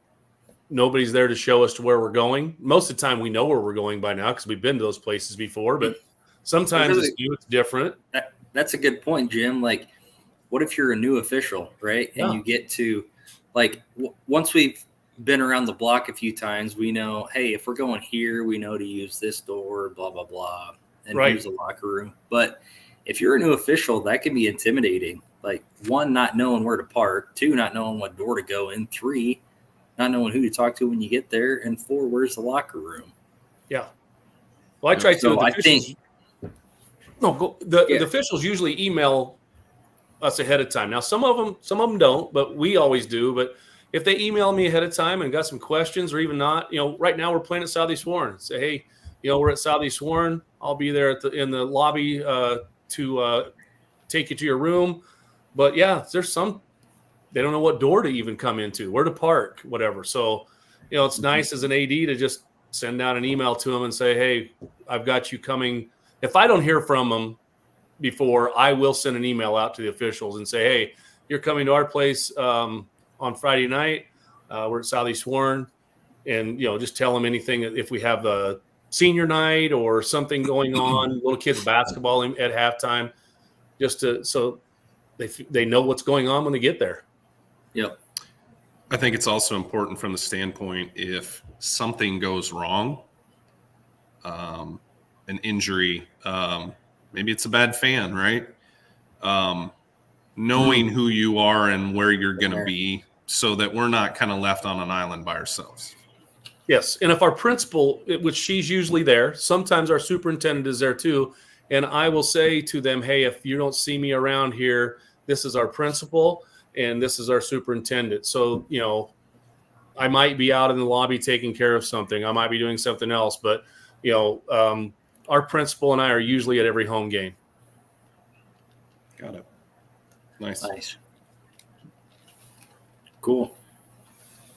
nobody's there to show us to where we're going? Most of the time we know where we're going by now because we've been to those places before, but sometimes it's different. That's a good point, Jim. Like, what if you're a new official, right? And you get to, once we've been around the block a few times, we know, hey, if we're going here, we know to use this door, blah, blah, blah, and use the locker room. But if you're a new official, that can be intimidating. 1, not knowing where to park, 2, not knowing what door to go in, 3, not knowing who to talk to when you get there, and 4, where's the locker room? Yeah. Well, I try to. So the officials usually email us ahead of time. Now, some of them don't, but we always do. But if they email me ahead of time and got some questions, or even not, right now we're playing at Southeast Warren. Say, hey, we're at Southeast Warren. I'll be there in the lobby to take you to your room. But yeah, there's some, they don't know what door to even come into, where to park, whatever. So, it's nice as an AD to just send out an email to them and say, hey, I've got you coming. If I don't hear from them before, I will send an email out to the officials and say, hey, you're coming to our place on Friday night. We're at Southeast Warren. And, just tell them anything if we have a senior night or something going on, little kids basketball at halftime, so they know what's going on when they get there. Yep. I think it's also important from the standpoint if something goes wrong, an injury, maybe it's a bad fan, right? Knowing who you are and where you're going to be so that we're not kind of left on an island by ourselves. Yes, and if our principal, which she's usually there, sometimes our superintendent is there too, and I will say to them, hey, if you don't see me around here, this is our principal and this is our superintendent. So, I might be out in the lobby taking care of something. I might be doing something else, but, our principal and I are usually at every home game. Got it. Nice. Cool.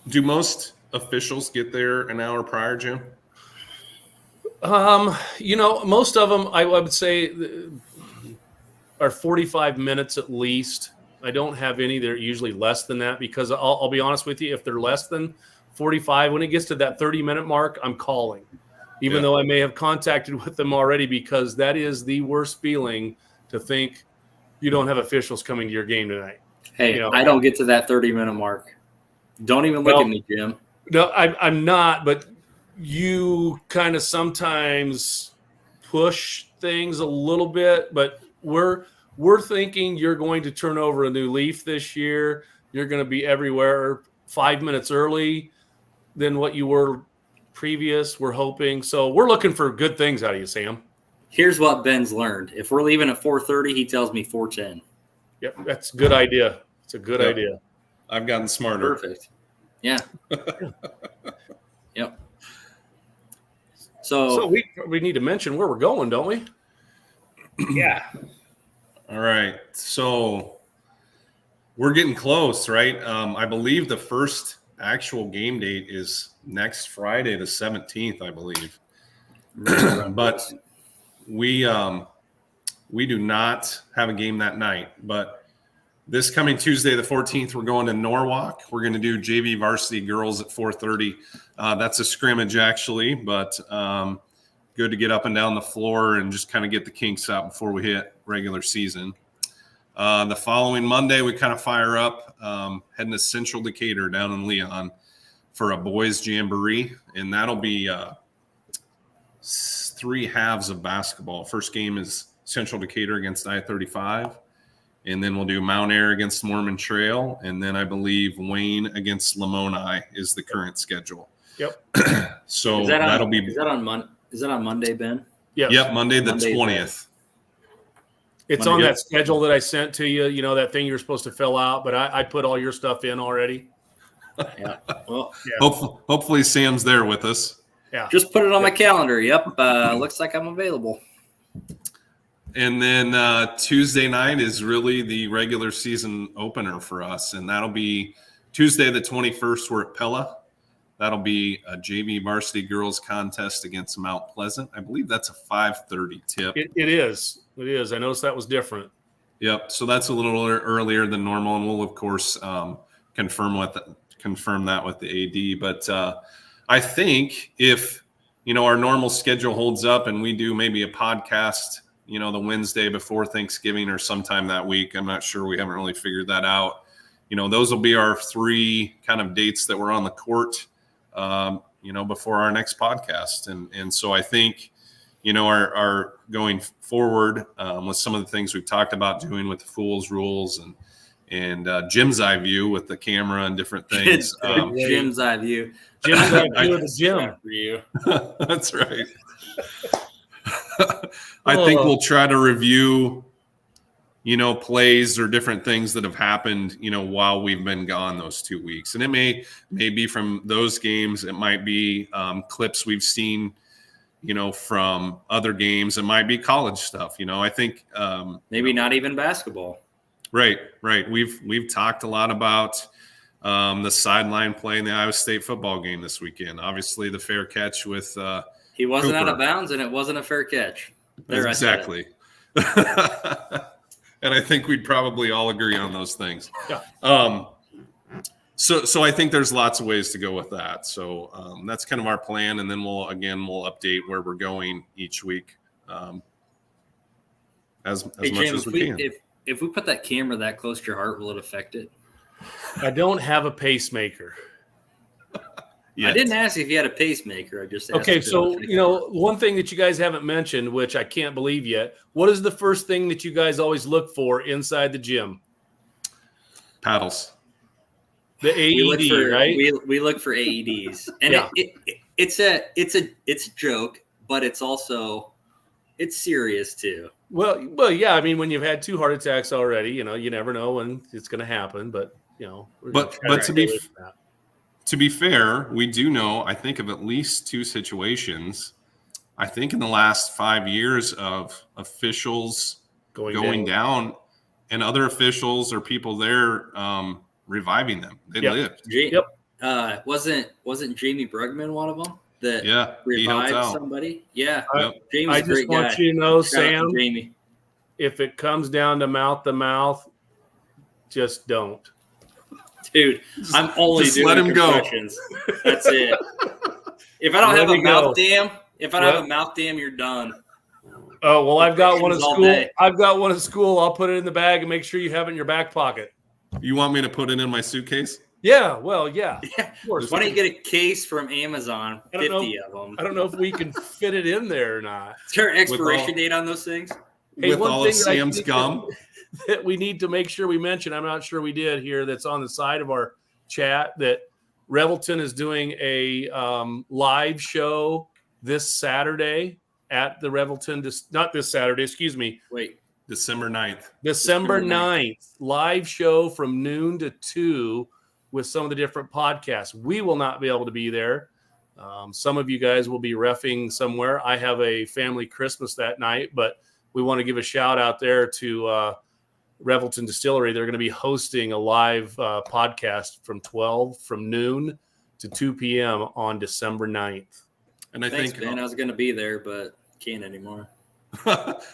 Do most officials get there an hour prior, Jim? Most of them, I would say, are 45 minutes at least. I don't have any that are usually less than that because I'll be honest with you, if they're less than 45, when it gets to that 30-minute mark, I'm calling, even though I may have contacted with them already, because that is the worst feeling to think you don't have officials coming to your game tonight. Hey, I don't get to that 30-minute mark. Don't even look at me, Jim. No, I'm not, but you kind of sometimes push things a little bit, but we're thinking you're going to turn over a new leaf this year. You're going to be everywhere 5 minutes early than what you were previous. We're hoping. So we're looking for good things out of you, Sam. Here's what Ben's learned. If we're leaving at 4:30, he tells me 4:10. Yep, that's a good idea. It's a good idea. I've gotten smarter. Perfect. Yeah. Yep. So we need to mention where we're going, don't we? Yeah. All right. So we're getting close, right? I believe the first actual game date is next Friday, the 17th, I believe. But we do not have a game that night. But this coming Tuesday, the 14th, we're going to Norwalk. We're going to do JV varsity girls at 4:30. That's a scrimmage, actually, but good to get up and down the floor and just kind of get the kinks out before we hit regular season. The following Monday, we kind of fire up, heading to Central Decatur down in Leon for a boys jamboree, and that'll be 3 halves of basketball. First game is Central Decatur against I-35. And then we'll do Mount Air against Mormon Trail. And then I believe Wayne against Lamoni is the current schedule. Yep. So that'll be. Is that on Monday, Ben? Yes. Yep. Monday the 20th. It's on that schedule that I sent to you. You know, that thing you're supposed to fill out, but I put all your stuff in already. Yeah. Well, yeah. Hopefully Sam's there with us. Yeah. Just put it on my calendar. Yep. Looks like I'm available. And then Tuesday night is really the regular season opener for us. And that'll be Tuesday the 21st. We're at Pella. That'll be a JV varsity girls contest against Mount Pleasant. I believe that's a 5:30 tip. It is. It is. I noticed that was different. Yep. So that's a little earlier than normal. And we'll, of course, confirm that with the AD. But I think if, our normal schedule holds up and we do maybe a podcast – the Wednesday before Thanksgiving or sometime that week. I'm not sure. We haven't really figured that out. Those will be our 3 kind of dates that we're on the court, before our next podcast. And so I think, our going forward with some of the things we've talked about doing with the Fools rules and Jim's eye view with the camera and different things. Jim's eye view. Jim's eye view of the gym for you. That's right. I think we'll try to review, plays or different things that have happened, while we've been gone those 2 weeks. And it may be from those games. It might be clips we've seen, from other games. It might be college stuff. I think maybe not even basketball. Right. We've talked a lot about the sideline play in the Iowa State football game this weekend. Obviously, the fair catch with he wasn't Cooper. out of bounds, and it wasn't a fair catch. Exactly. And I think we'd probably all agree on those things. Yeah. So I think there's lots of ways to go with that. So that's kind of our plan, and then we'll update where we're going each week, as Hey, much Jim, as we can. if we put that camera that close to your heart, will it affect it? I don't have a pacemaker. I didn't ask if you had a pacemaker. I just asked Okay, if it so affected one thing that you guys haven't mentioned, which I can't believe yet, what is the first thing that you guys always look for inside the gym? Paddles. The AED, right? We look for AEDs, and Yeah. it's a joke, but it's serious too. Well, yeah. I mean, when you've had 2 heart attacks already, you never know when it's going to happen. But we're gonna But try to stay be away from that. To be fair, we do know, I think, of at least 2 situations, I think in the last 5 years, of officials going down and other officials or people there reviving them. They Yep. lived. Yep. Wasn't Jamie Brugman one of them that Yeah, he helped revived out. somebody? Yeah, Yep. Jamie's I a great just want guy. you to know, Shout out to Sam, Jamie. if it comes down to mouth to mouth, just don't. Dude, I'm only just doing let him go. concussions. That's it. If I don't Let have a it mouth go. dam, Yep. you're done. Oh, well, I've got one at Concussions all school. day. I've got one at school. I'll put it in the bag and make sure you have it in your back pocket. You want me to put it in my suitcase? Yeah, well, yeah. Yeah. Of course. Why don't you get a case from Amazon? I don't know. 50 of them. I don't know if we can fit it in there or not. Is there an expiration all- date on those things? Hey, With one all of thing that I Sam's think gum? that we need to make sure we mention, I'm not sure we did here, that's on the side of our chat, that Revelton is doing a live show this Saturday at the Revelton, not this Saturday, excuse me, Wait. December 9th. December 9th, live show from noon to 2 with some of the different podcasts. We will not be able to be there. Some of you guys will be reffing somewhere. I have a family Christmas that night, but we want to give a shout out there to Revelton Distillery. They're going to be hosting a live podcast from noon to 2 p.m. on December 9th. And I Thanks, think Ben. I was going to be there, but can't anymore.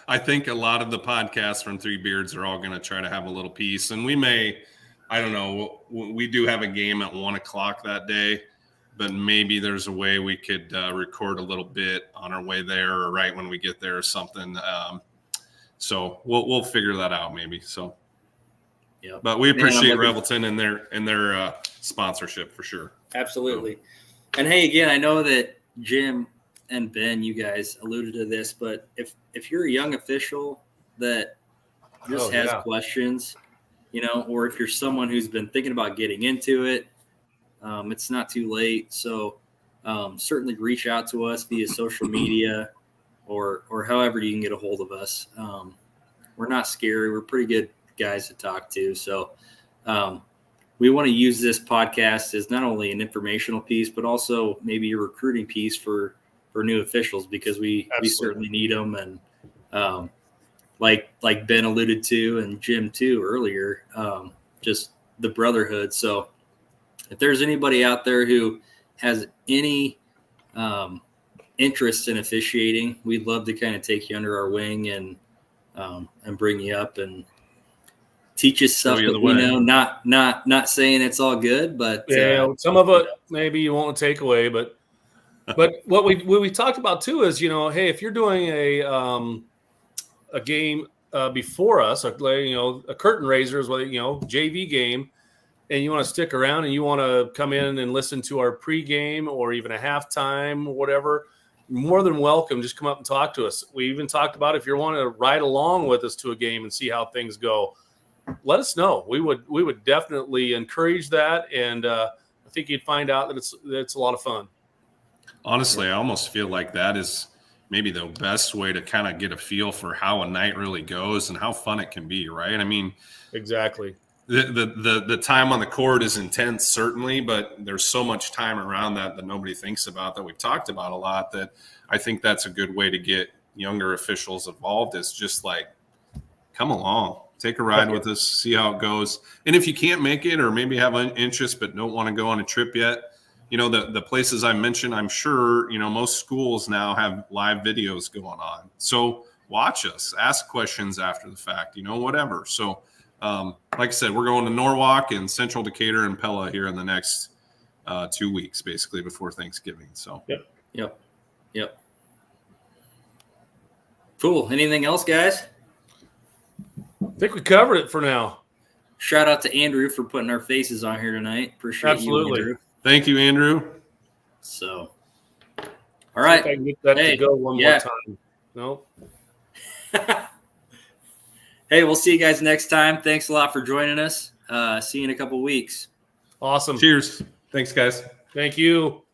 I think a lot of the podcasts from Three Beards are all going to try to have a little piece, and we may, I don't know, we do have a game at 1:00 that day, but maybe there's a way we could record a little bit on our way there or right when we get there or something. So we'll figure that out maybe. So, Yeah, but we appreciate Man, I'm looking- Revelton and their sponsorship for sure. Absolutely. And hey, again, I know that Jim and Ben, you guys alluded to this, but if you're a young official that just has questions, or if you're someone who's been thinking about getting into it, it's not too late. So certainly reach out to us via social media or however you can get a hold of us. We're not scary. We're pretty good guys to talk to. So we want to use this podcast as not only an informational piece, but also maybe a recruiting piece for new officials, because we certainly need them. And like Ben alluded to, and Jim too earlier, just the brotherhood. So if there's anybody out there who has any interest in officiating, we'd love to kind of take you under our wing and bring you up and teach you stuff that we know. Not saying it's all good, but some of it maybe you won't take away, but what we talked about too is, hey, if you're doing a game before us, a curtain raisers, JV game, and you want to stick around and you want to come in and listen to our pregame or even a halftime or whatever, more than welcome. Just come up and talk to us. We even talked about if you want to ride along with us to a game and see how things go, let us know. We would definitely encourage that, and I think you'd find out that it's a lot of fun. Honestly, I almost feel like that is maybe the best way to kind of get a feel for how a night really goes and how fun it can be, right? I mean, exactly. The time on the court is intense, certainly, but there's so much time around that nobody thinks about, that we've talked about a lot, that I think that's a good way to get younger officials involved, is just like, come along, take a ride with us, see how it goes. And if you can't make it, or maybe have an interest but don't want to go on a trip yet, the places I mentioned, I'm sure, most schools now have live videos going on. So watch us, ask questions after the fact, whatever. So, like I said, we're going to Norwalk and Central Decatur and Pella here in the next 2 weeks, basically before Thanksgiving. So, Yep. Cool. Anything else, guys? I think we covered it for now. Shout out to Andrew for putting our faces on here tonight. Appreciate Absolutely. you, Andrew. Thank you, Andrew. So, all right. I can get that to go one more time. No. Hey, we'll see you guys next time. Thanks a lot for joining us. See you in a couple weeks. Awesome. Cheers. Thanks, guys. Thank you.